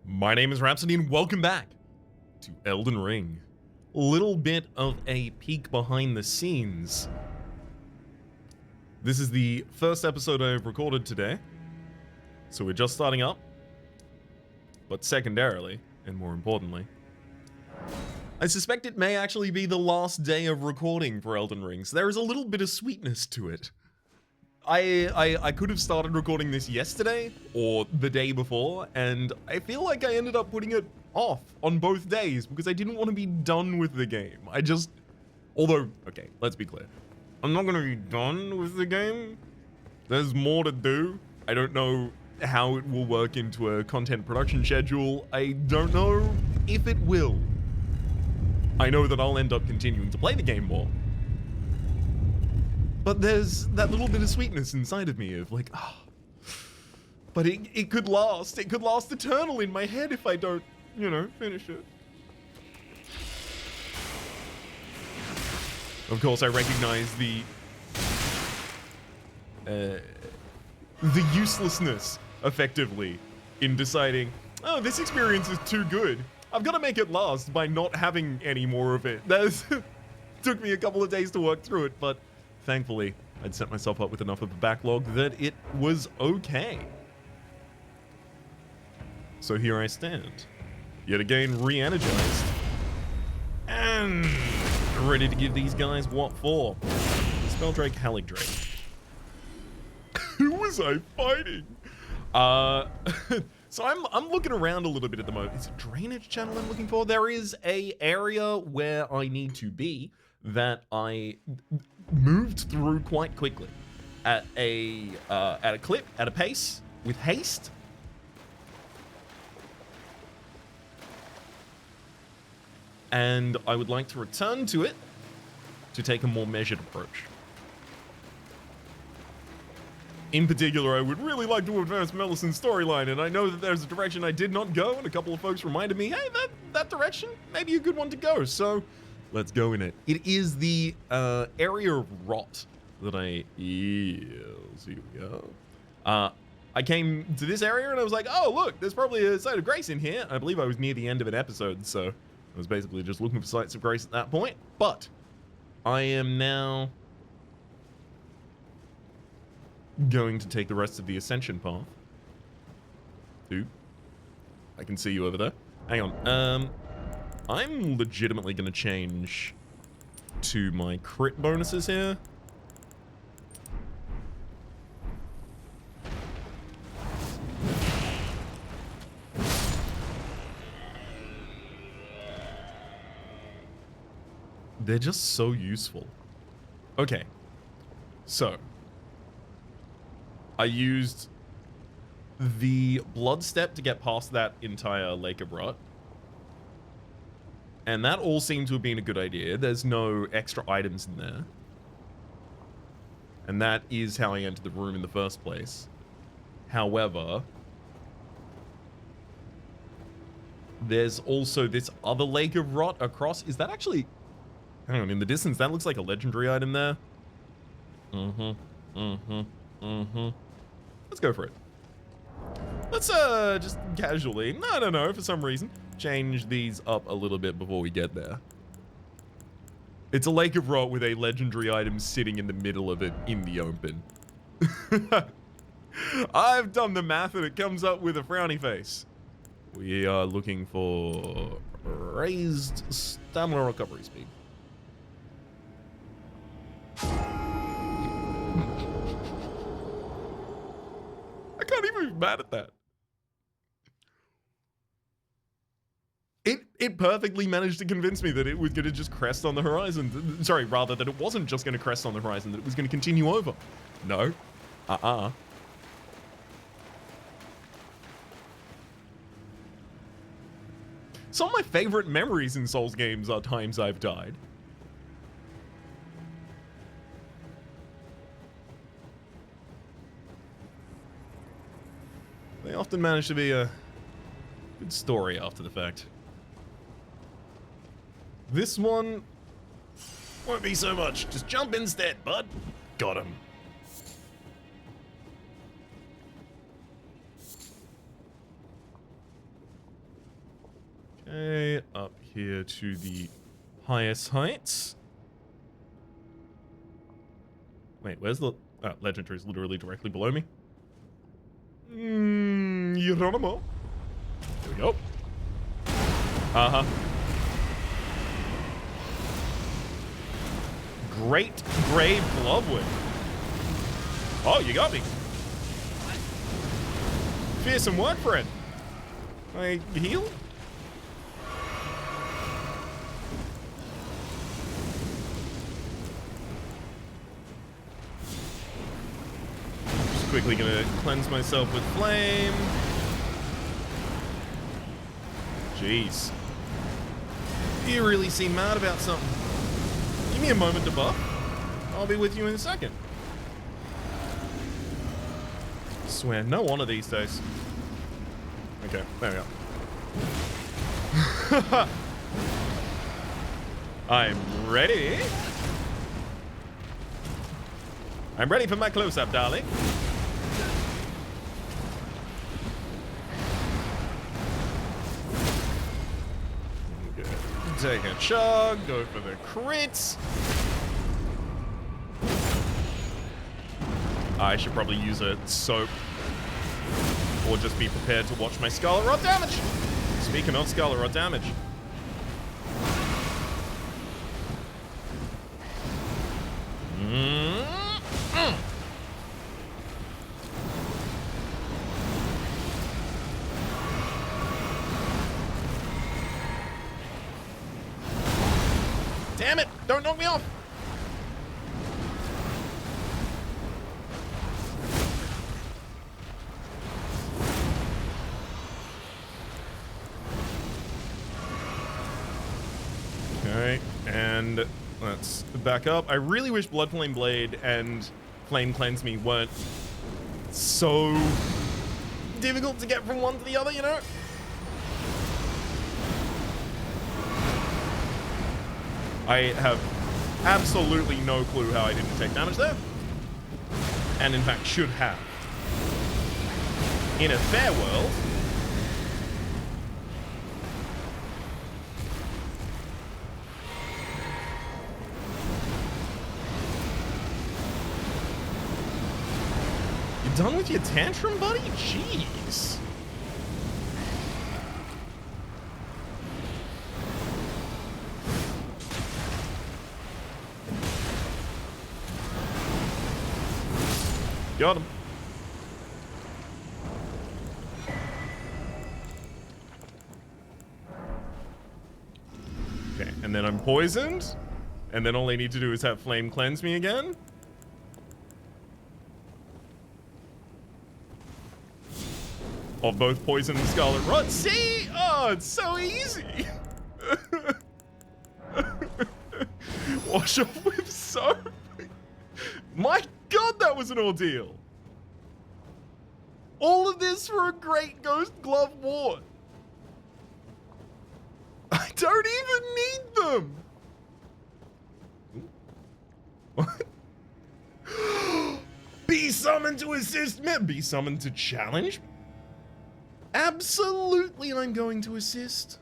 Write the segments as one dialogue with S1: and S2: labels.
S1: My name is Rhapsody and welcome back to Elden Ring. Little bit of a peek behind the scenes. This is the first episode I've recorded today, so we're just starting up. But secondarily, and more importantly, I suspect it may actually be the last day of recording for Elden Ring, so there is a little bit of sweetness to it. I could have started recording this yesterday or the day before, and I feel like I ended up putting it off on both days because I didn't want to be done with the game. Although, okay, let's be clear. I'm not going to be done with the game. There's more to do. I don't know how it will work into a content production schedule. I don't know if it will. I know that I'll end up continuing to play the game more. But there's that little bit of sweetness inside of me of like, but it could last. It could last eternal in my head if I don't, finish it. Of course, I recognize the uselessness, effectively, in deciding, oh, this experience is too good. I've got to make it last by not having any more of it. That took me a couple of days to work through it, but thankfully, I'd set myself up with enough of a backlog that it was okay. So here I stand, yet again re-energized, and ready to give these guys what for. Spelldrake Haligtree. Who was I fighting? So I'm looking around a little bit at the moment. It's a drainage channel I'm looking for. There is a area where I need to be that I moved through quite quickly at a clip, at a pace, with haste. And I would like to return to it to take a more measured approach. In particular, I would really like to advance Millicent's storyline, and I know that there's a direction I did not go, and a couple of folks reminded me, hey, that direction may be a good one to go, so let's go in it. It is the area of rot that I... Yes, here we go. I came to this area and I was like, oh, look, there's probably a site of grace in here. I believe I was near the end of an episode, so I was basically just looking for sites of grace at that point. But I am now going to take the rest of the ascension path. Ooh, I can see you over there. Hang on. I'm legitimately going to change to my crit bonuses here. They're just so useful. Okay, so I used the blood step to get past that entire lake of rot. And that all seemed to have been a good idea. There's no extra items in there. And that is how I entered the room in the first place. However, there's also this other lake of rot across. Is that actually... Hang on, in the distance, that looks like a legendary item there. Let's go for it. Let's, just casually, I don't know, for some reason, change these up a little bit before we get there. It's a lake of rot with a legendary item sitting in the middle of it in the open. I've done the math and it comes up with a frowny face. We are looking for raised stamina recovery speed. I can't even be mad at that. It perfectly managed to convince me that it was going to just crest on the horizon. Sorry, rather that it wasn't just going to crest on the horizon, that it was going to continue over. No. Some of my favorite memories in Souls games are times I've died. They often manage to be a good story after the fact. This one won't be so much. Just jump instead, bud. Got him. Okay, up here to the highest heights. Wait, where's the... Oh, legendary is literally directly below me. Geronimo. There we go. Uh-huh. Great Grave Glovewood. Oh, you got me. Fearsome work, friend. I heal? Just quickly gonna cleanse myself with flame. Jeez. You really seem mad about something. Give me a moment to buff. I'll be with you in a second. I swear, no honor these days. Okay, there we go. I'm ready. I'm ready for my close-up, darling. Good. Take a chug, go for the crits. I should probably use a soap. Or just be prepared to watch my Scarlet Rot damage. Speaking of Scarlet Rot damage. Damn it! Don't knock me off! Okay, and let's back up. I really wish Blood Flame Blade and Flame Cleanse Me weren't so difficult to get from one to the other, you know? I have absolutely no clue how I didn't take damage there. And in fact should have. In a fair world, you done with your tantrum, buddy? Jeez. Got him. Okay, and then I'm poisoned. And then all I need to do is have Flame Cleanse me again. Of both poison and Scarlet Rot. See? Oh, it's so easy. Wash off with soap. My God, that was an ordeal. All of this for a Great Ghost Glove Ward. I don't even need them. What? Be summoned to assist me. Be summoned to challenge? Absolutely, I'm going to assist.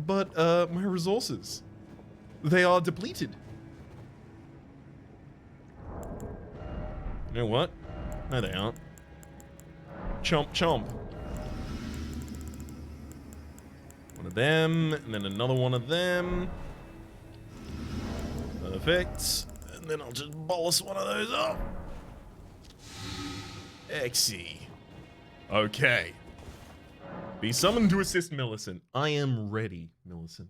S1: But, my resources, they are depleted. You know what? No, they aren't. Chomp, chomp. One of them, and then another one of them. Perfect. And then I'll just bolus one of those up. Exy. Okay. Be summoned to assist Millicent. I am ready, Millicent.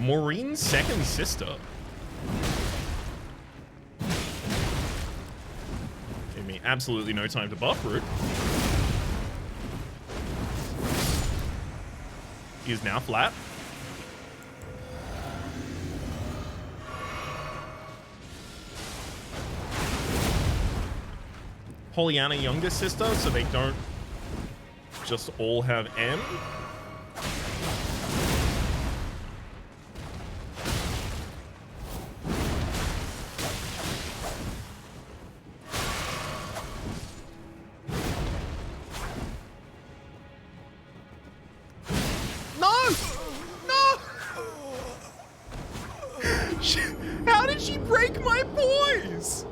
S1: Maureen's second sister. Gave me absolutely no time to buff Root. He is now flat. Pollyanna younger sister, so they don't just all have M. How did she break my poise?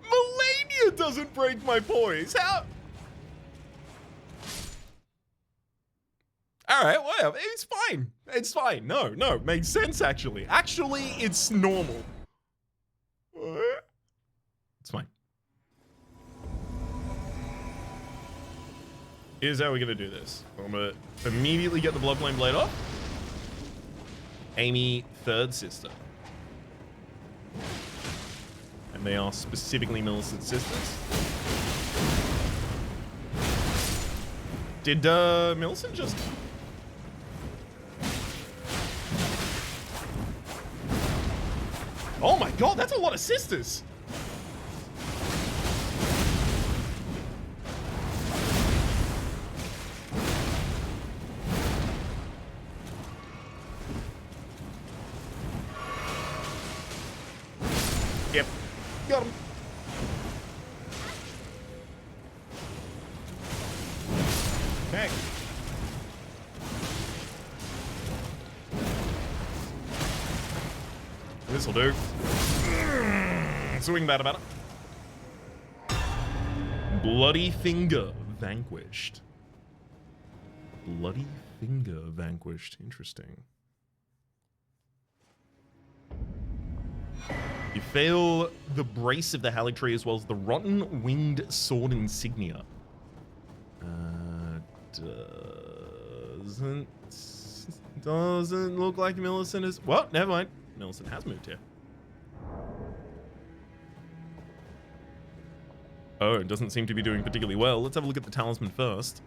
S1: Malenia doesn't break my poise. How? All right, whatever. It's fine. It's fine. No, it makes sense, actually. Actually, it's normal. It's fine. Here's how we're going to do this. I'm going to immediately get the Bloodflame Blade off. Amy, third sister. And they are specifically Millicent's sisters. Did Millicent just... Oh my god, that's a lot of sisters! Yep, got him. Okay. This'll do. Swing that about it. Bloody Finger vanquished. Bloody Finger vanquished. Interesting. You fail the brace of the Haligtree as well as the rotten winged sword insignia. Doesn't look like Millicent is... Well, never mind. Millicent has moved here. Oh, it doesn't seem to be doing particularly well. Let's have a look at the Talisman first.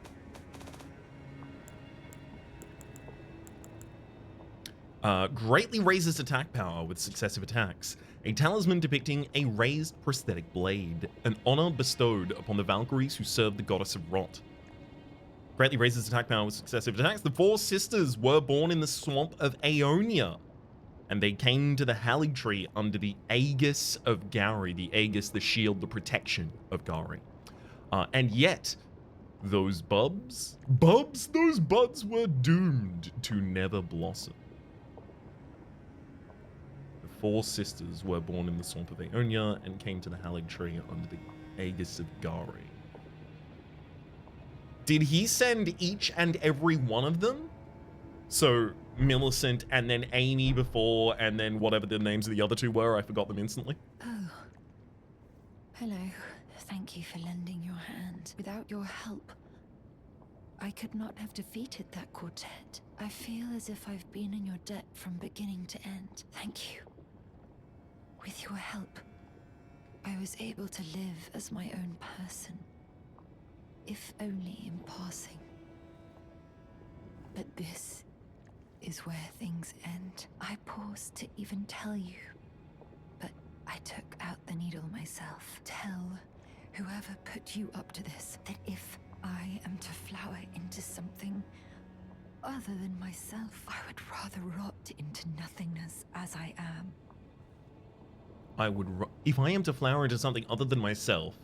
S1: Greatly raises attack power with successive attacks. A talisman depicting a raised prosthetic blade, an honor bestowed upon the Valkyries who served the goddess of rot. Greatly raises attack power with successive attacks. The four sisters were born in the swamp of Aeonia, and they came to the Haligtree under the Aegis of Gowry. The Aegis, the shield, the protection of Gowry. And yet, those those buds were doomed to never blossom. Four sisters were born in the swamp of Aeonia and came to the Haligtree under the Aegis of Gowry. Did he send each and every one of them? So Millicent and then Amy before, and then whatever the names of the other two were, I forgot them instantly.
S2: Oh. Hello. Thank you for lending your hand. Without your help, I could not have defeated that quartet. I feel as if I've been in your debt from beginning to end. Thank you. With your help, I was able to live as my own person, if only in passing. But this is where things end. I paused to even tell you, but I took out the needle myself. Tell whoever put you up to this that if I am to flower into something other than myself, I would rather rot into nothingness as I am.
S1: If I am to flower into something other than myself,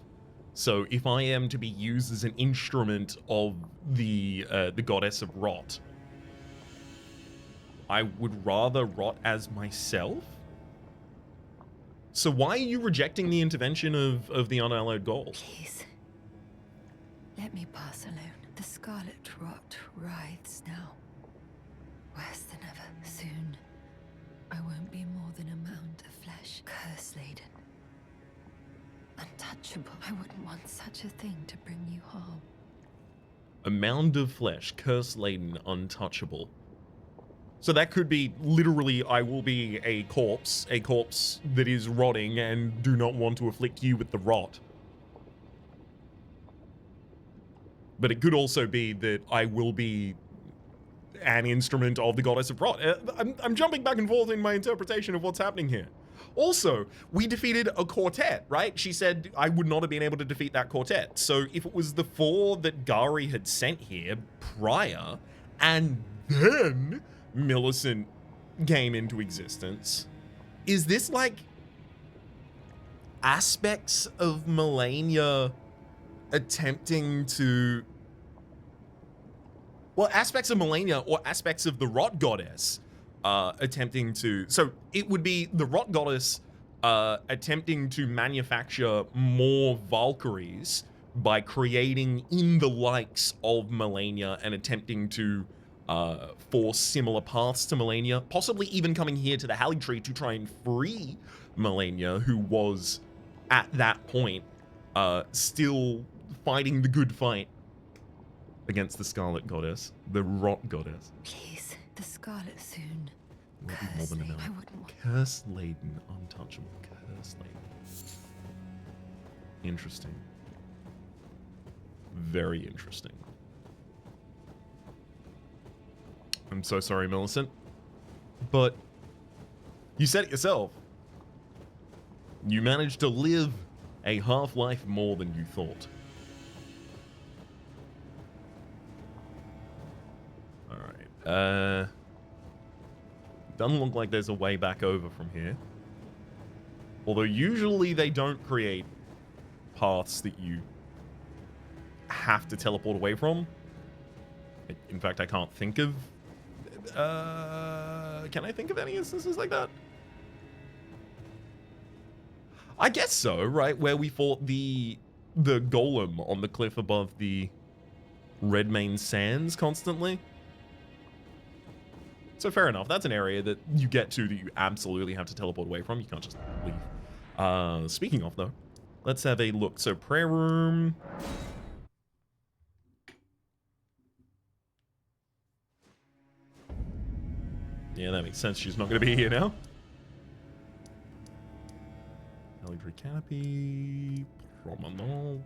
S1: so if I am to be used as an instrument of the goddess of rot, I would rather rot as myself? So why are you rejecting the intervention of the unalloyed gold?
S2: Please, let me pass alone. The scarlet rot writhes now, worse than ever. Soon, I won't be more than a mound of flesh, curse-laden, untouchable. I wouldn't want such a thing to bring you harm.
S1: A mound of flesh, curse-laden, untouchable. So that could be literally, I will be a corpse that is rotting and do not want to afflict you with the rot. But it could also be that I will be an instrument of the goddess of rot. I'm jumping back and forth in my interpretation of what's happening here. Also, we defeated a quartet, right? She said I would not have been able to defeat that quartet. So if it was the four that Gowry had sent here prior, and then Millicent came into existence, is this like aspects of Malenia attempting to... Well, aspects of Malenia or aspects of the Rot Goddess attempting to... So it would be the Rot Goddess attempting to manufacture more Valkyries by creating in the likes of Malenia and attempting to force similar paths to Malenia, possibly even coming here to the Haligtree to try and free Malenia, who was, at that point, still fighting the good fight against the Scarlet Goddess, the Rot Goddess.
S2: Please, the Scarlet soon.
S1: Won't be more
S2: Curse
S1: than
S2: name,
S1: an
S2: I
S1: hour.
S2: wouldn't want...
S1: Curse-laden, untouchable, curse-laden. Interesting. Very interesting. I'm so sorry, Millicent. But you said it yourself. You managed to live a half-life more than you thought. Alright, doesn't look like there's a way back over from here. Although usually they don't create paths that you have to teleport away from. In fact, I can't think of... can I think of any instances like that? I guess so, right? Where we fought the golem on the cliff above the Redmane Sands constantly. So fair enough. That's an area that you get to that you absolutely have to teleport away from. You can't just leave. Speaking of, though, let's have a look. So prayer room. Yeah, that makes sense. She's not going to be here now. Haligtree canopy. Promenade.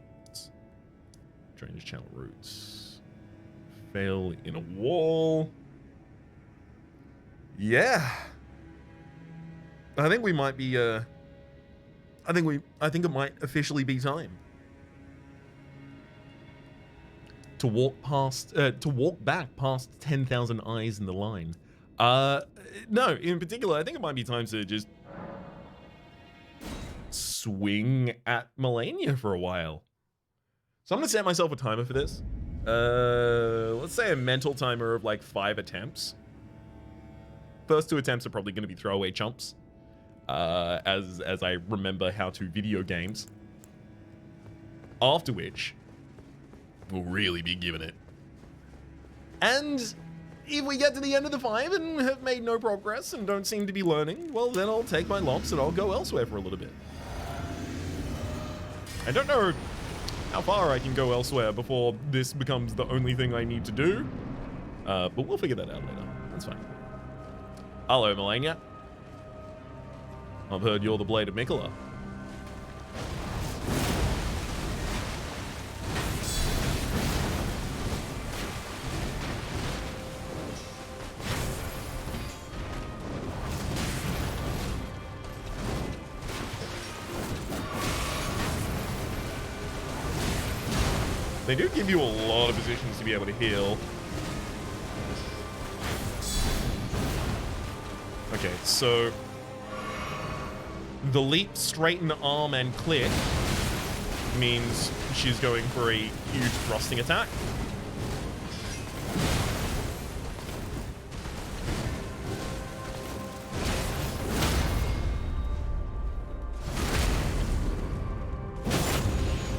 S1: Drainage channel routes. Fail in a wall. Yeah. I think we might be, I think it might officially be time to walk back past 10,000 eyes in the line. No, in particular, I think it might be time to just swing at Malenia for a while. So I'm gonna set myself a timer for this. Let's say a mental timer of like 5 attempts. First 2 attempts are probably going to be throwaway chumps, as I remember how to video games. After which, we'll really be giving it. And if we get to the end of the 5 and have made no progress and don't seem to be learning, well, then I'll take my lumps and I'll go elsewhere for a little bit. I don't know how far I can go elsewhere before this becomes the only thing I need to do, but we'll figure that out later. That's fine. Hello, Malenia. I've heard you're the Blade of Mikola. They do give you a lot of positions to be able to heal. Okay, so the leap, straighten arm, and click means she's going for a huge thrusting attack.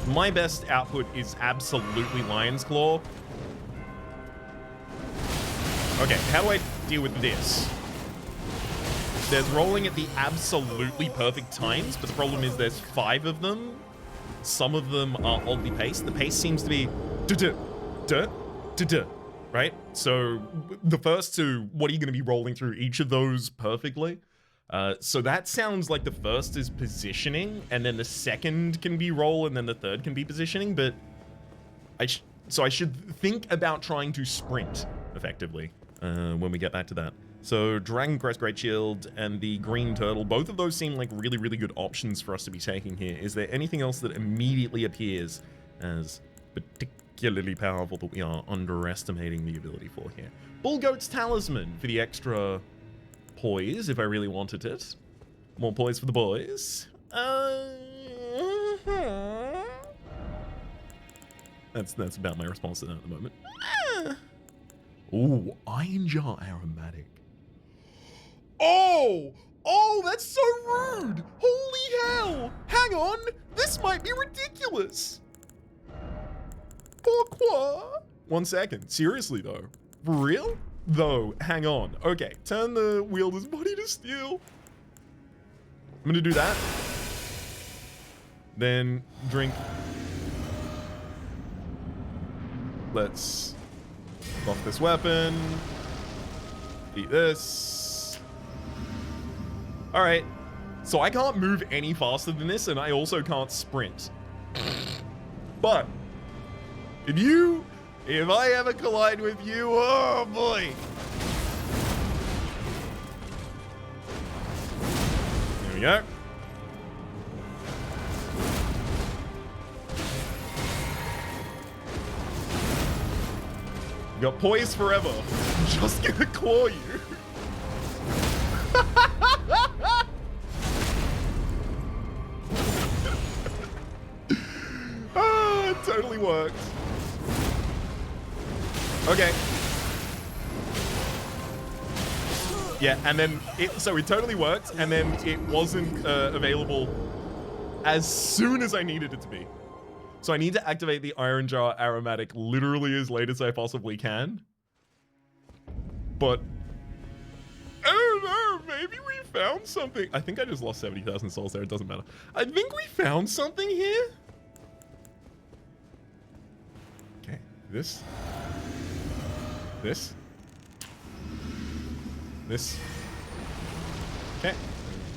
S1: My best output is absolutely Lion's Claw. Okay, how do I deal with this? There's rolling at the absolutely perfect times, but the problem is there's 5 of them. Some of them are oddly paced. The pace seems to be right? So the first 2, what are you going to be rolling through each of those perfectly? So that sounds like the first is positioning, and then the second can be roll, and then the third can be positioning, but so I should think about trying to sprint effectively when we get back to that. So Dragon Crest Great Shield and the Green Turtle, both of those seem like really, really good options for us to be taking here. Is there anything else that immediately appears as particularly powerful that we are underestimating the ability for here? Bullgoat's Talisman for the extra poise, if I really wanted it. More poise for the boys. That's about my response to that at the moment. Ooh, Iron Jar Aromatic. Oh! Oh, that's so rude! Holy hell! Hang on! This might be ridiculous! Pourquoi? 1 second. Seriously, though. For real? Though, hang on. Okay, turn the wielder's body to steel. I'm gonna do that. Then drink. Let's buff this weapon. Eat this. All right. So I can't move any faster than this, and I also can't sprint. But if I ever collide with you, oh boy. There we go. Got poised forever. Just gonna claw you. Ah, it totally worked. Okay. Yeah, and then it totally worked, and then it wasn't available as soon as I needed it to be. So I need to activate the Iron Jar Aromatic literally as late as I possibly can. But I don't know, maybe we found something. I think I just lost 70,000 souls there, it doesn't matter. I think we found something here. Okay, this. Okay,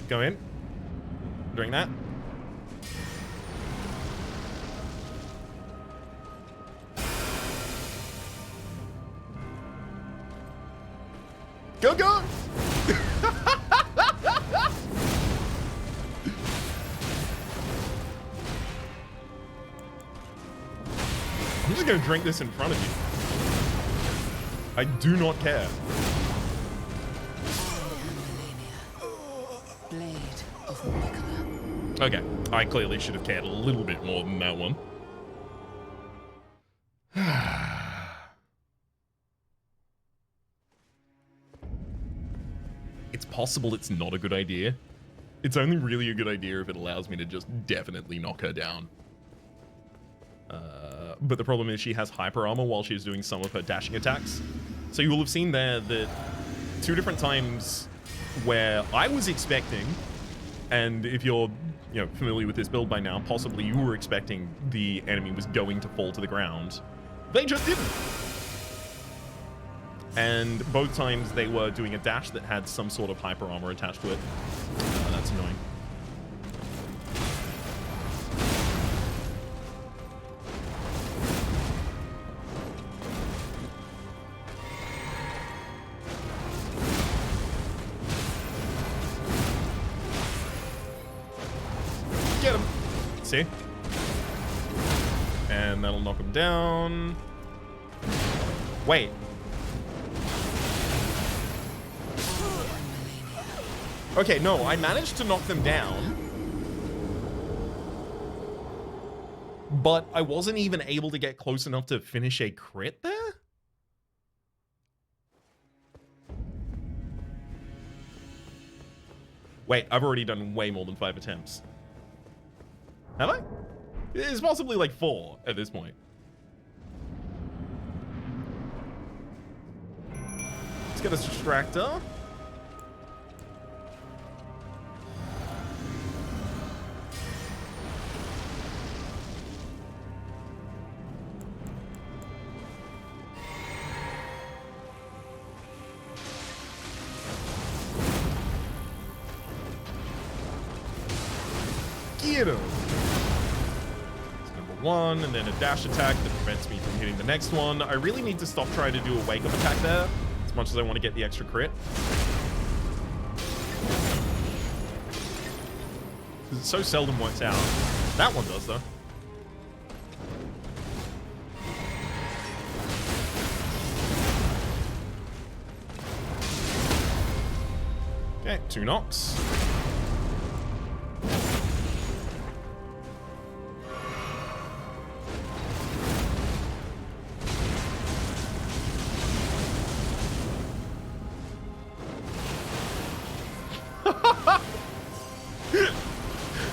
S1: go in. Drink that. Go, go! I'm just gonna drink this in front of you. I do not care.
S2: Blade of Nicola.
S1: Okay, I clearly should have cared a little bit more than that one. It's possible it's not a good idea. It's only really a good idea if it allows me to just definitely knock her down. But the problem is she has hyper armor while she's doing some of her dashing attacks. So you will have seen there that 2 different times where I was expecting, and if you're familiar with this build by now, possibly you were expecting the enemy was going to fall to the ground. They just didn't. And both times they were doing a dash that had some sort of hyper armor attached to it. That's annoying. Get him. See? And that'll knock him down. Wait. Okay, no, I managed to knock them down. But I wasn't even able to get close enough to finish a crit there? Wait, I've already done way more than 5 attempts. Have I? It's possibly like 4 at this point. Let's get a distractor. Get him. That's number 1, and then a dash attack that prevents me from hitting the next one. I really need to stop trying to do a wake-up attack there, as much as I want to get the extra crit. Because it so seldom works out. That one does, though. Okay, 2 knocks.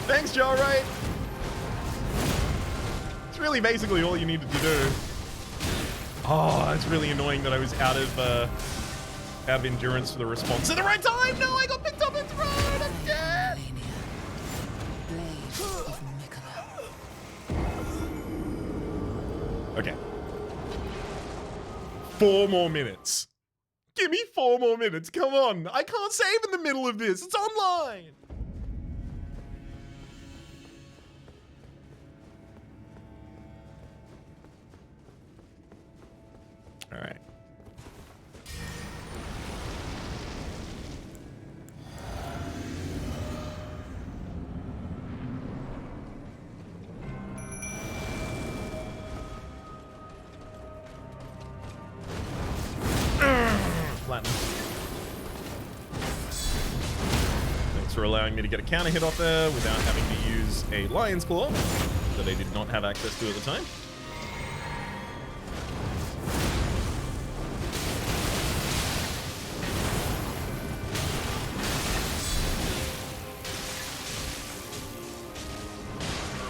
S1: Thanks, Joe, right? It's really basically all you needed to do. Oh, it's really annoying that I was out of endurance for the response at the right time. No, I got picked up and thrown. I'm dead. Okay. 4 more minutes. Give me 4 more minutes. Come on. I can't save in the middle of this. It's online. All right. Platinum. Thanks for allowing me to get a counter hit off there without having to use a Lion's Claw that I did not have access to at the time.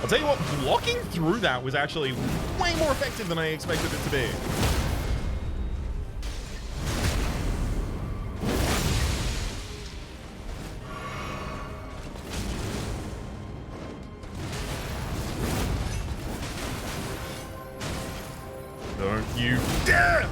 S1: I'll tell you what, blocking through that was actually way more effective than I expected it to be. Don't you dare!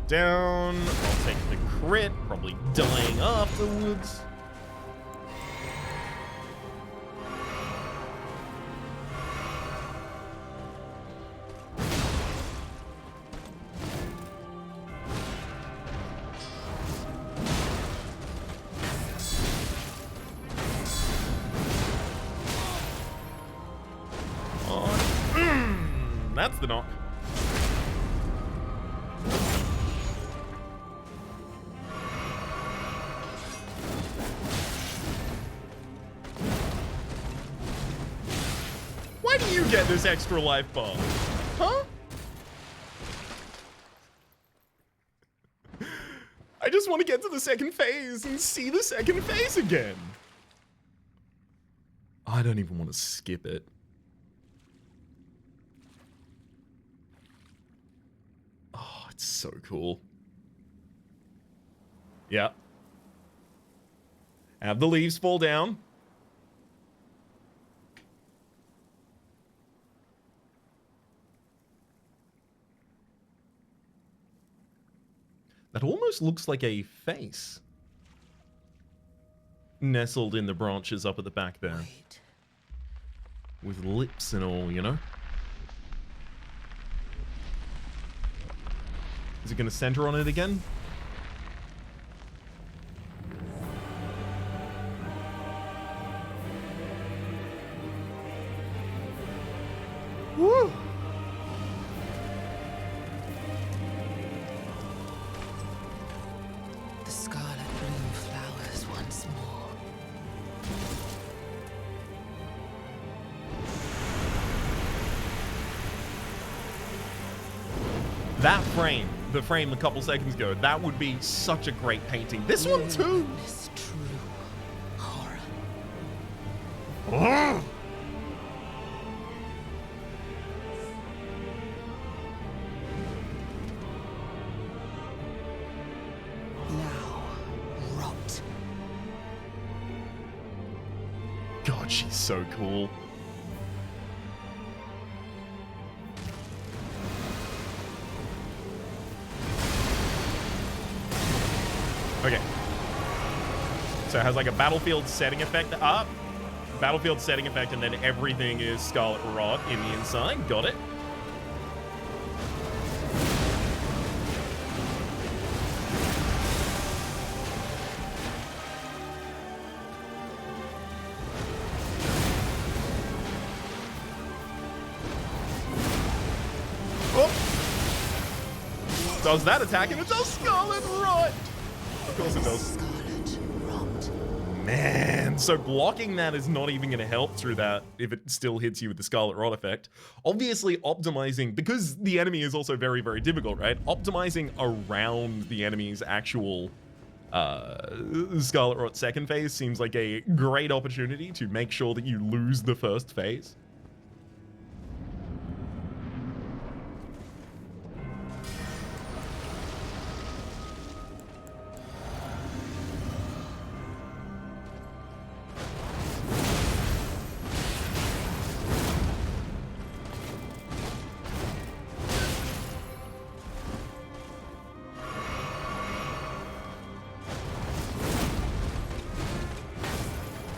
S1: Down. I'll take the crit, probably dying afterwards. That's the knock. Why do you get this extra life bar? Huh? I just want to get to the second phase and see the second phase again. I don't even want to skip it. Oh, it's so cool. Yeah. Have the leaves fall down. That almost looks like a face. Nestled in the branches up at the back there.
S2: Wait.
S1: With lips and all, you know? Is it going to center on it again? Woo!
S2: The scarlet bloom flowers once more.
S1: That frame, the frame a couple seconds ago, that would be such a great painting. This one too!
S2: This true horror.
S1: Ugh.
S2: Now, rot.
S1: God, she's so cool. Okay. So it has like a battlefield setting effect up. Battlefield setting effect, and then everything is Scarlet Rot in the inside. Got it. Oh. Does that attack, and it does Scarlet Rot. Of course it does.
S2: Scarlet rot.
S1: Man, so blocking that is not even going to help through that if it still hits you with the Scarlet Rot effect. Obviously, optimizing, because the enemy is also very, very difficult, right? Optimizing around the enemy's actual Scarlet Rot second phase seems like a great opportunity to make sure that you lose the first phase.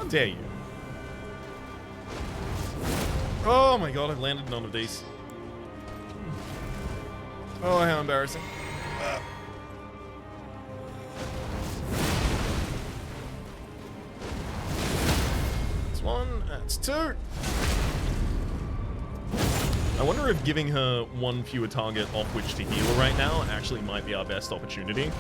S1: Dare you? Oh my god, I've landed none of these. Oh, how embarrassing. That's one, that's two. I wonder if giving her one fewer target off which to heal right now actually might be our best opportunity.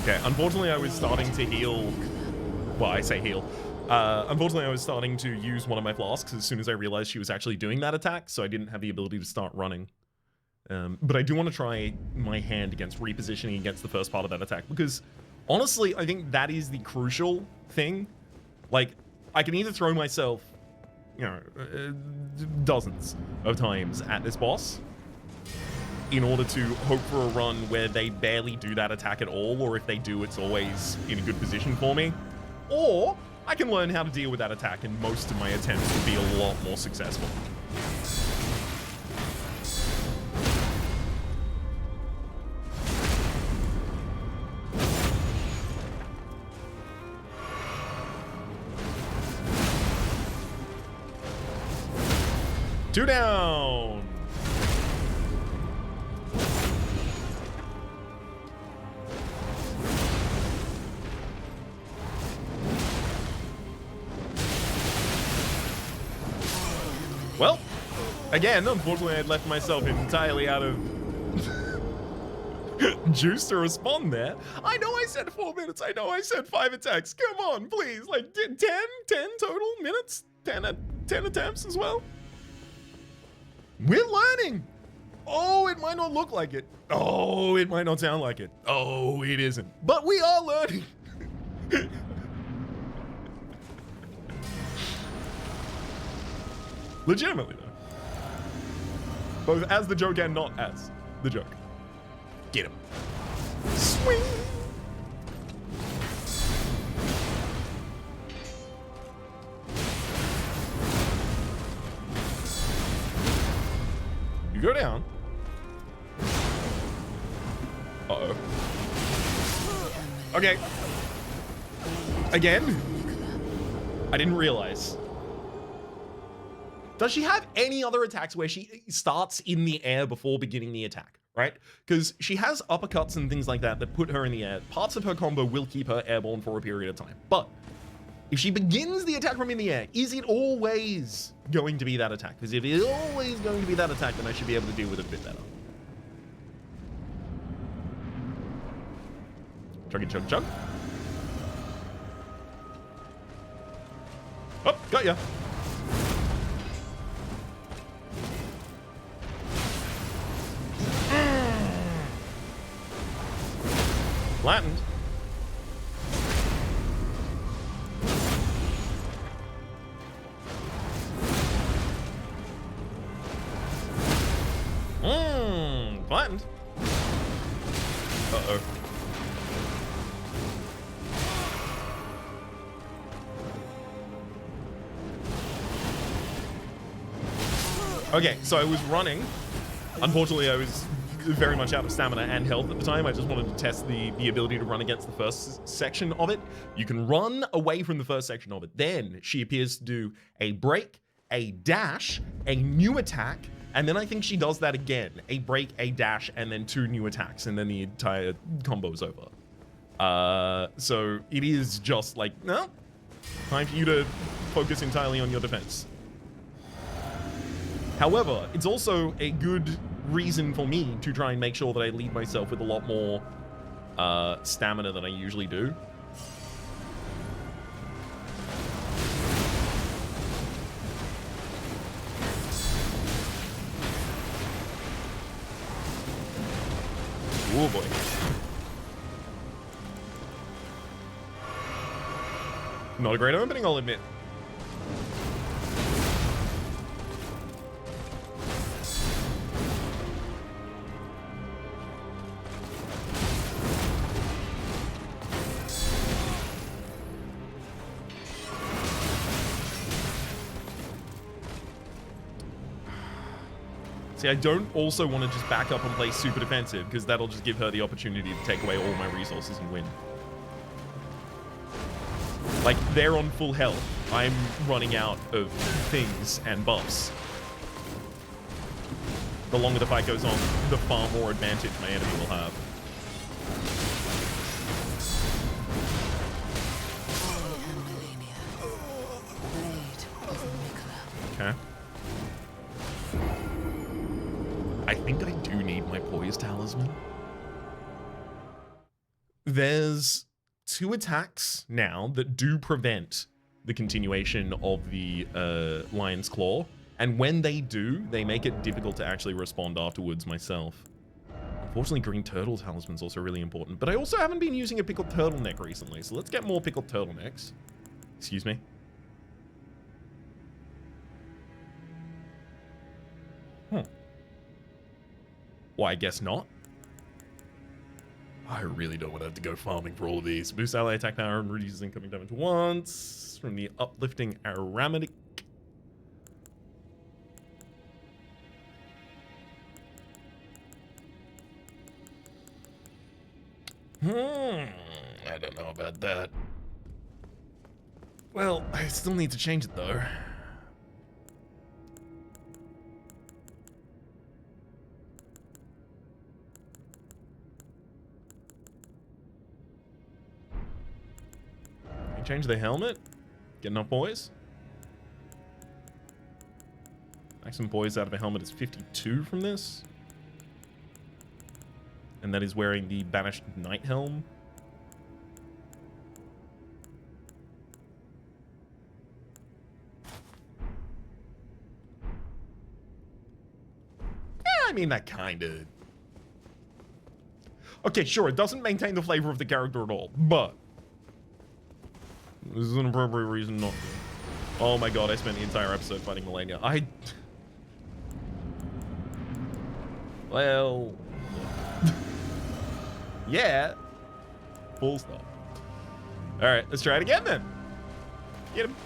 S1: Okay, unfortunately I was starting to heal, well, I say heal. Unfortunately I was starting to use one of my flasks as soon as I realized she was actually doing that attack, so I didn't have the ability to start running. But I do want to try my hand against repositioning against the first part of that attack, because honestly, I think that is the crucial thing. Like, I can either throw myself, you know, dozens of times at this boss, in order to hope for a run where they barely do that attack at all, or if they do, it's always in a good position for me. Or I can learn how to deal with that attack, and most of my attempts will be a lot more successful. Two down! Well, again, unfortunately, I'd left myself entirely out of juice to respond there. I know I said 4 minutes. I know I said 5 attacks. Come on, please. Like 10 total minutes? 10 attempts as well? We're learning. Oh, it might not look like it. Oh, it might not sound like it. Oh, it isn't. But we are learning. Legitimately, though. Both as the joke and not as the joke. Get him. Swing! You go down. Uh-oh. Okay. Again? I didn't realize. Does she have any other attacks where she starts in the air before beginning the attack, right? Because she has uppercuts and things like that that put her in the air. Parts of her combo will keep her airborne for a period of time. But if she begins the attack from in the air, is it always going to be that attack? Because if it's always going to be that attack, then I should be able to deal with it a bit better. Chuggy chug chug. Oh, got ya. Flattened. Flattened. Uh-oh. Okay, so I was running. Unfortunately, I was very much out of stamina and health at the time. I just wanted to test the ability to run against the first section of it. You can run away from the first section of it. Then she appears to do a break, a dash, a new attack, and then I think she does that again. A break, a dash, and then 2 new attacks, and then the entire combo's over. So it is just like, no, time for you to focus entirely on your defense. However, it's also a good reason for me to try and make sure that I leave myself with a lot more stamina than I usually do. Oh boy. Not a great opening, I'll admit. See, I don't also want to just back up and play super defensive, because that'll just give her the opportunity to take away all my resources and win. Like, they're on full health. I'm running out of things and buffs. The longer the fight goes on, the far more advantage my enemy will have. Okay. I think I do need my poise talisman. There's 2 attacks now that do prevent the continuation of the Lion's Claw, and when they do, they make it difficult to actually respond afterwards myself. Unfortunately, Green Turtle Talisman's also really important, but I also haven't been using a pickled turtleneck recently, so let's get more pickled turtlenecks. Excuse me. Well, I guess not. I really don't want to have to go farming for all of these. Boost ally attack power and reduces incoming damage once from the uplifting aromatic. I don't know about that. Well, I still need to change it though. Change the helmet. Get enough poise. Maximum poise out of a helmet is 52 from this. And that is wearing the Banished Knight Helm. Yeah, I mean, that kind of... Okay, sure, it doesn't maintain the flavor of the character at all, but... This is an appropriate reason not to. Oh my god, I spent the entire episode fighting Malenia. Well... yeah. Full stop. Alright, let's try it again then. Get him.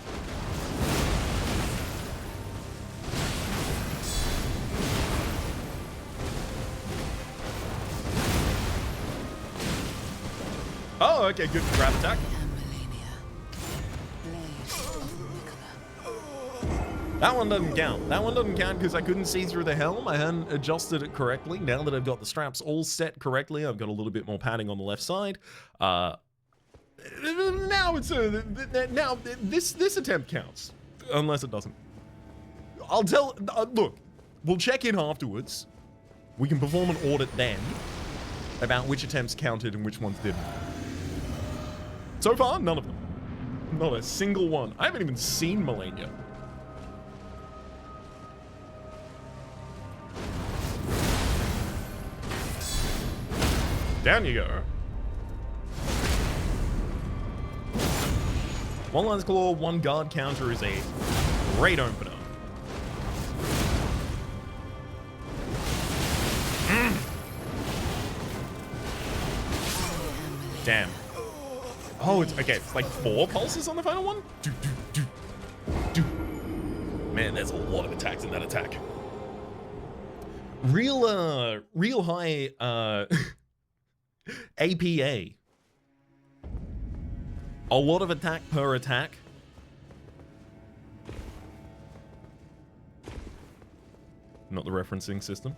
S1: Oh, okay, good grab attack. That one doesn't count. That one doesn't count because I couldn't see through the helm. I hadn't adjusted it correctly. Now that I've got the straps all set correctly, I've got a little bit more padding on the left side. Now it's now this attempt counts, unless it doesn't. I'll tell. Look, we'll check in afterwards. We can perform an audit then about which attempts counted and which ones didn't. So far, none of them. Not a single one. I haven't even seen Malenia. Down you go. One Lion's Claw, one guard counter is a great opener. Damn. Oh, it's okay. It's like 4 pulses on the final one. Man, there's a lot of attacks in that attack. Real high APA. A lot of attack per attack. Not the referencing system.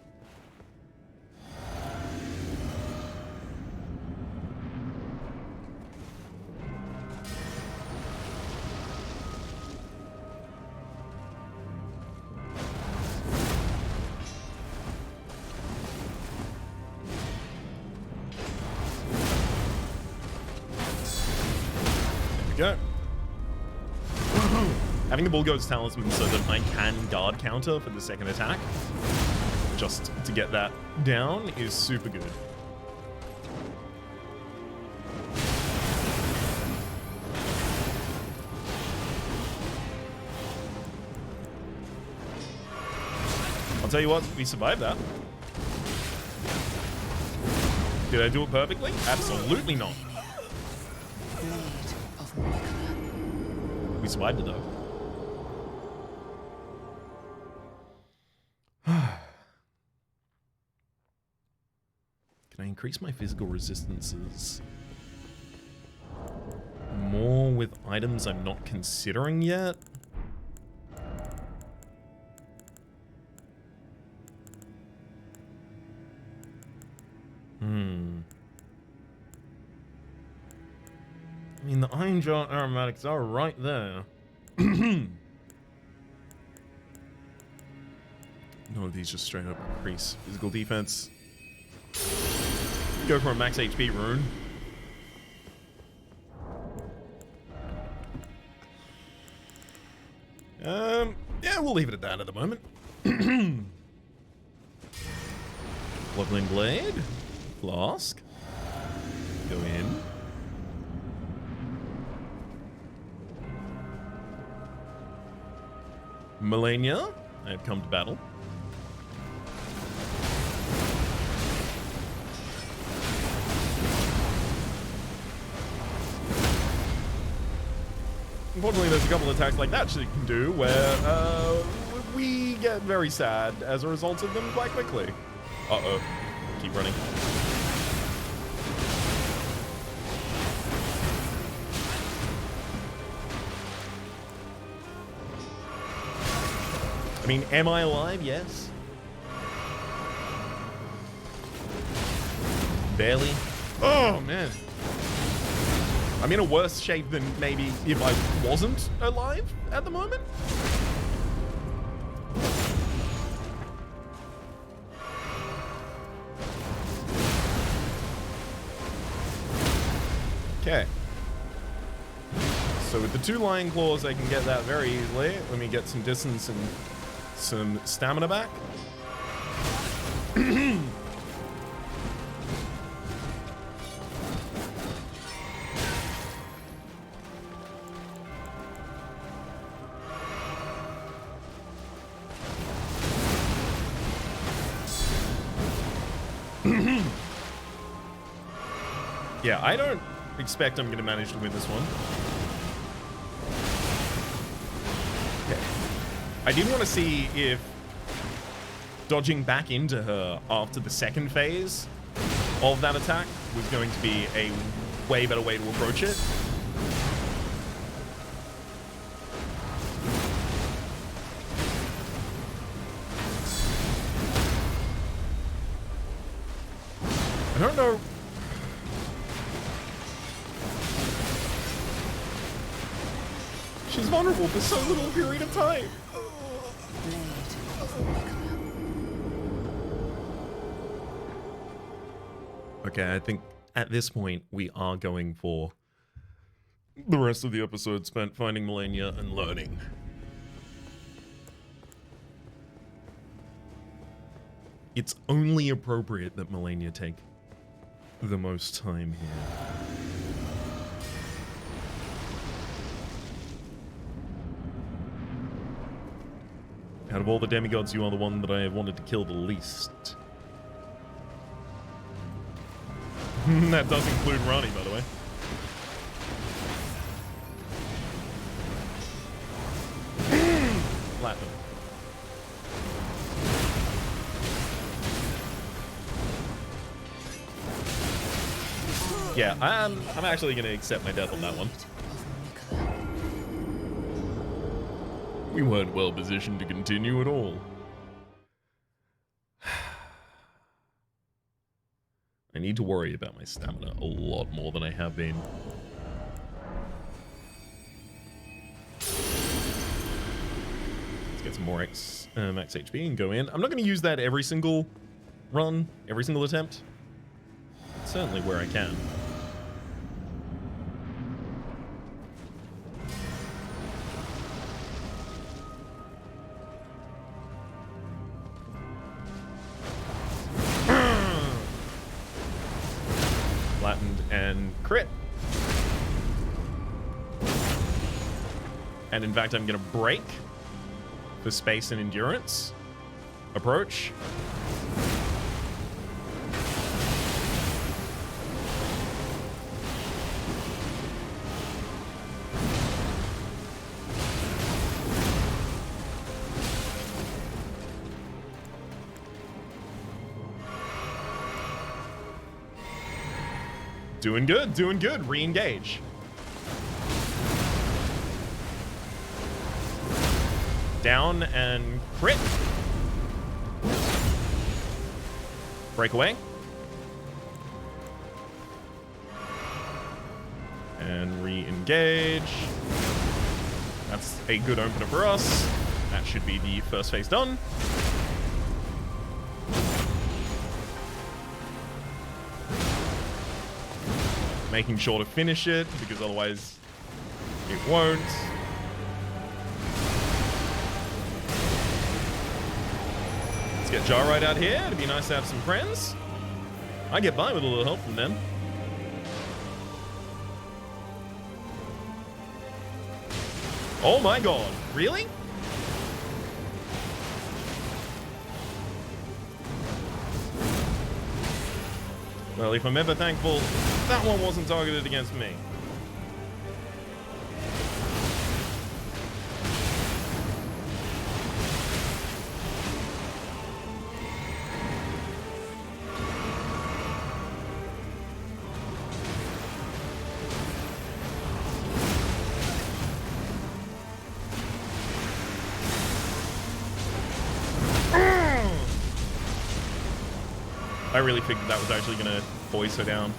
S1: go. Having the Bullgoat's Talisman so that I can guard counter for the second attack, just to get that down, is super good. I'll tell you what, we survived that. Did I do it perfectly? Absolutely not. We survived it though. Can I increase my physical resistances more with items I'm not considering yet? I mean, the Iron Jar aromatics are right there. None of these just straight up increase physical defense. Go for a max HP rune. Yeah, we'll leave it at that at the moment. Lovely Blade. Flask. Go in. Malenia, I have come to battle. Unfortunately, there's a couple of attacks like that she can do where we get very sad as a result of them quite quickly. Uh-oh. Keep running. I mean, am I alive? Yes. Barely. Oh, man. I'm in a worse shape than maybe if I wasn't alive at the moment. Okay. So with the 2 Lion Claws, I can get that very easily. Let me get some distance and some stamina back. Yeah, I don't expect I'm going to manage to win this one. Okay. I did want to see if dodging back into her after the second phase of that attack was going to be a way better way to approach it. I don't know. She's vulnerable for so little period of time. Okay, I think at this point we are going for the rest of the episode spent finding Malenia and learning. It's only appropriate that Malenia take the most time here. Out of all the demigods, you are the one that I have wanted to kill the least. That does include Rani, by the way. Platinum. Yeah, I'm actually going to accept my death on that one. We weren't well positioned to continue at all. I need to worry about my stamina a lot more than I have been. Let's get some more max HP and go in. I'm not going to use that every single run, every single attempt. Certainly where I can. Flattened and crit. And in fact, I'm going to break for space and endurance. Approach. Doing good, doing good. Re-engage. Down and crit. Break away. And re-engage. That's a good opener for us. That should be the first phase done. Making sure to finish it, because otherwise it won't. Let's get Jarride out here. It'd be nice to have some friends. I get by with a little help from them. Oh my god, really? Well, if I'm ever thankful, that one wasn't targeted against me. I really figured that was actually going to voice her down.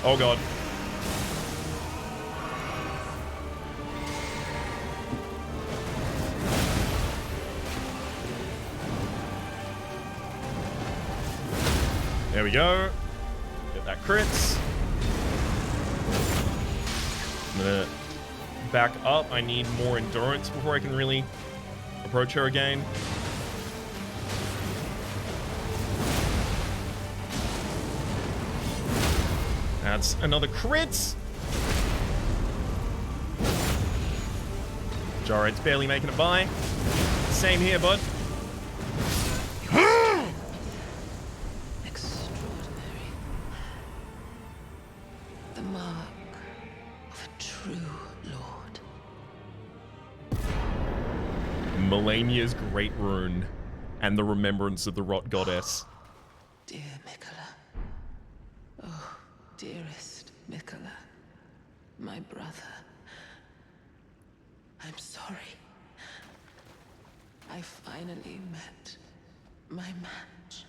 S1: Oh god. There we go. Get that crits. I'm gonna back up. I need more endurance before I can really approach her again. That's another crit. Jarride's barely making it by. Same here, bud.
S2: Extraordinary. The mark of a true lord.
S1: Malenia's great rune and the remembrance of the rot goddess.
S2: Dear Mikola. Oh, dearest Mikola. My brother. I'm sorry. I finally met my match.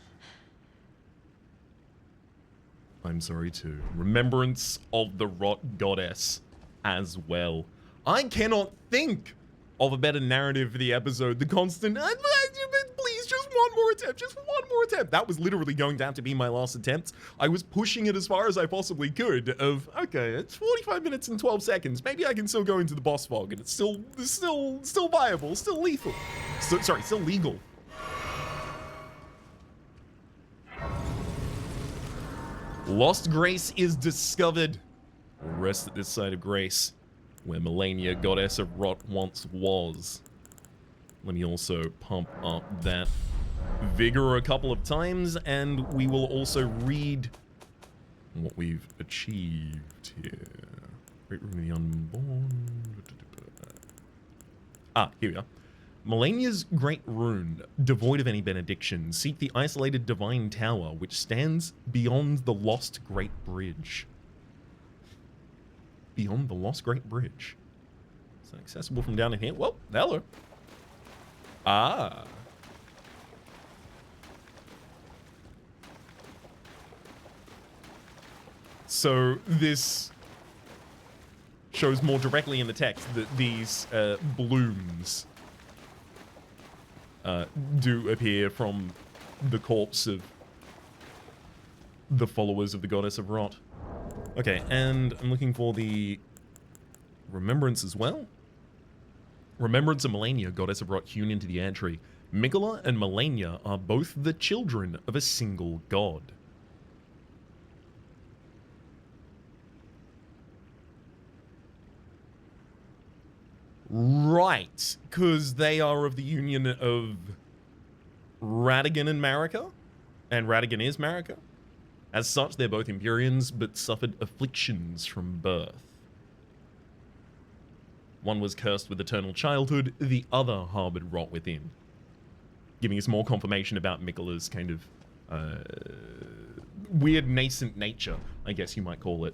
S1: I'm sorry too. Remembrance of the rot goddess as well. I cannot think of a better narrative for the episode. The constant, please, just one more attempt, just one more attempt. That was literally going to have to be my last attempt. I was pushing it as far as I possibly could of, okay, it's 45 minutes and 12 seconds. Maybe I can still go into the boss fog and it's still viable, still lethal. Sorry, still legal. Lost Grace is discovered. We'll rest at this side of Grace, where Malenia, goddess of rot, once was. Let me also pump up that vigor a couple of times, and we will also read what we've achieved here. Great Room of the Unborn. Ah, here we are. Malenia's great rune, devoid of any benediction, seek the isolated divine tower which stands beyond the lost great bridge. Beyond the lost great bridge. Is that accessible from down in here? Well, hello. Ah. So this shows more directly in the text that these blooms do appear from the corpse of the followers of the goddess of rot. Okay, and I'm looking for the remembrance as well. Remembrance of Malenia, goddess of rot hewn into the air tree. Mikola and Malenia are both the children of a single god. Right, because they are of the union of Radigan and Marika, and Radigan is Marika. As such, they're both Empyreans, but suffered afflictions from birth. One was cursed with eternal childhood, the other harbored rot within. Giving us more confirmation about Mikola's kind of weird nascent nature, I guess you might call it.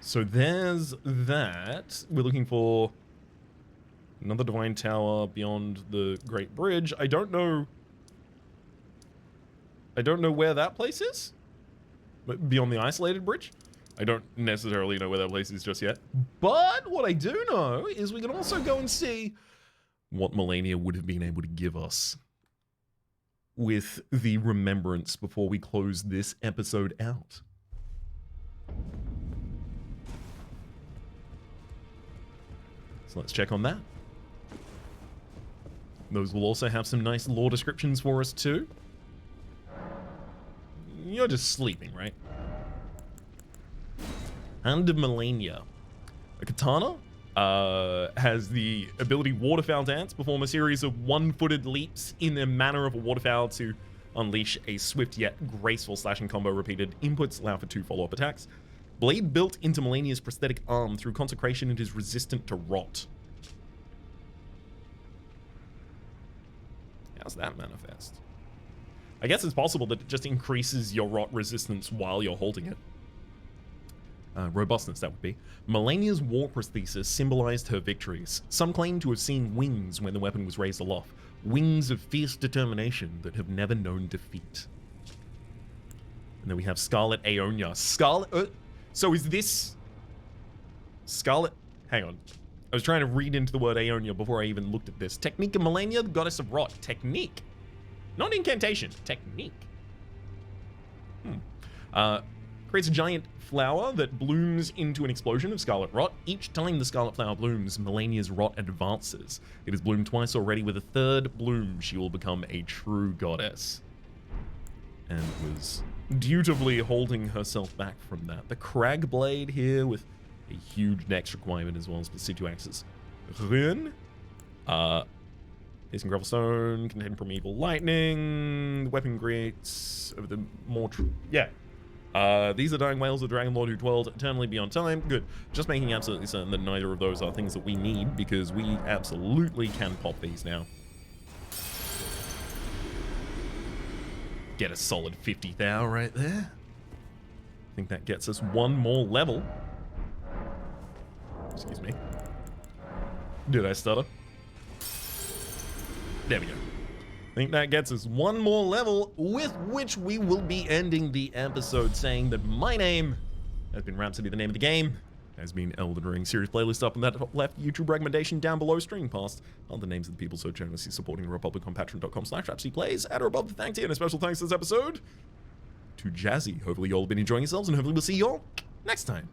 S1: So there's that. We're looking for another divine tower beyond the Great Bridge. I don't know where that place is. But beyond the isolated bridge. I don't necessarily know where that place is just yet. But what I do know is we can also go and see what Malenia would have been able to give us with the remembrance before we close this episode out. So let's check on that. Those will also have some nice lore descriptions for us too. You're just sleeping, right? Hand of Malenia. A katana has the ability Waterfowl Dance. Perform a series of one-footed leaps in the manner of a waterfowl to unleash a swift yet graceful slashing combo. Repeated inputs allow for 2 follow-up attacks. Blade built into Malenia's prosthetic arm. Through consecration, it is resistant to rot. How's that manifest? I guess it's possible that it just increases your rot resistance while you're holding it. Robustness, that would be. Malenia's war prosthesis symbolized her victories. Some claim to have seen wings when the weapon was raised aloft. Wings of fierce determination that have never known defeat. And then we have Scarlet Aeonia. So is this Scarlet? Hang on. I was trying to read into the word Aeonia before I even looked at this. Technique of Malenia, the goddess of rot. Technique. Not incantation. Technique. Creates a giant flower that blooms into an explosion of scarlet rot. Each time the scarlet flower blooms, Malenia's rot advances. It has bloomed twice already. With a third bloom, she will become a true goddess. And was dutifully holding herself back from that. The Crag Blade here with a huge next requirement as well as the Situax's Rune. Piercing Gravelstone, contain primeval lightning. The weapon creates of the more these are dying whales of the Dragon Lord who dwelled eternally beyond time. Good. Just making absolutely certain that neither of those are things that we need, because we absolutely can pop these now. Get a solid 50 thou right there. I think that gets us one more level. Excuse me. Did I stutter? There we go. I think that gets us one more level, with which we will be ending the episode saying that my name has been Rhapsody, the name of the game has been Elden Ring. Series playlist up on that top left, YouTube recommendation down below, streaming past other names of the people so generously supporting the Republic on patreon.com/RhapsodyPlays at or above the thank tier. And a special thanks this episode to Jazzy. Hopefully you all have been enjoying yourselves, and hopefully we'll see you all next time.